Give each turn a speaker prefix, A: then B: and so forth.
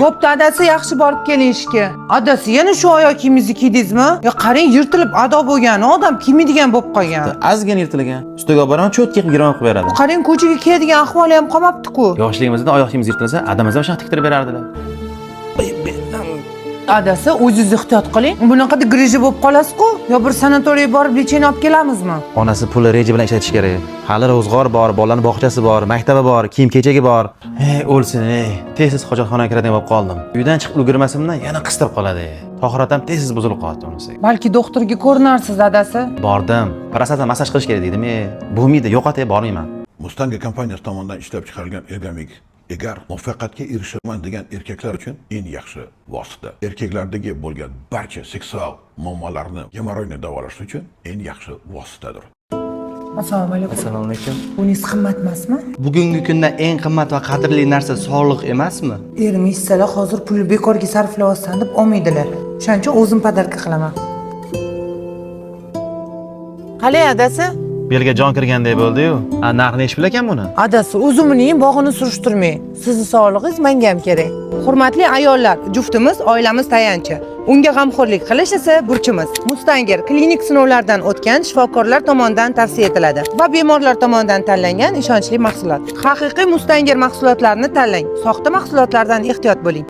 A: Bo'pti, adasi yaxshi borib keling ishga. Adasi yana shu oyoq kiyingizni kiydingizmi? Ya qarang, yirtilib ado bo'lgan, odam kiymaydigan bo'lib qolgan.
B: Ozgina yirtilgan. Ustiga olib boraman, cho'tga qilib girom qilib beradi.
A: Qarang, ko'chaga kiyadigan ahvoli ham qolmabdi-ku.
B: Yoshligimizda oyoq kiyimiz yirtilsa, adamimiz ham tiktirib berardilar.
A: Adasi, o'zingiz ehtiyot qiling. Bunaqada griji bo'lib qolasiz-ku. Yo bir sanatoriyaga borib lecheni olib kelamizmi?
B: Onasi puli reja bilan ishlatish kerak. Hali ro'zg'or bor, bolalarning bog'chasi bor, maktabi bor, kiyim-kechagi bor. O'lsin, tez hojatxonaga kiradigan bo'lib qoldim. Uydan chiqib ulgurmasimdan yana qistirib qoladi. Tohiratam tez buzilib qoldi unisi.
A: Balki doktorga ko'rinarsiz, adasi.
B: Bordim. Prostata massaj qilish kerak dedim. Bo'lmaydi, yo'qotib bormayman.
C: Mustang kompaniyasi tomonidan ishlab chiqarilgan ergamik egar muvaffaqiyatga erishaman degan erkaklar uchun eng yaxshi vosita. Erkaklardagi bo'lgan barcha seksual muammolarni, gemoroyni davolash uchun eng yaxshi vositadir.
A: Assalomu alaykum.
D: Assalomu alaykum.
A: Buningiz qimmat emasmi?
D: Bugungi kunda eng qimmat va qadrli narsa sog'liq emasmi?
A: Erim eshitsalar hozir pulni bekorga sarflayapsan deb olmaydilar. Shuning uchun o'zim podarka qilaman. Qalay adasi?
B: Belga jon kirgandek bo'ldi-yu. Narxini eshitib bilakan buni?
A: Adasi, o'zimning bog'ini surishtirmang. Sizning sog'lig'ingiz menga ham kerak. Hurmatli ayollar, juftimiz oilamiz tayanchi. Unga g'amxo'rlik qilish esa burchimiz. Mustanger klinik sinovlardan o'tgan shifokorlar tomonidan tavsiya etiladi va bemorlar tomonidan tanlangan ishonchli mahsulot. Haqiqiy Mustanger mahsulotlarini tanlang. Soxta mahsulotlardan ehtiyot bo'ling.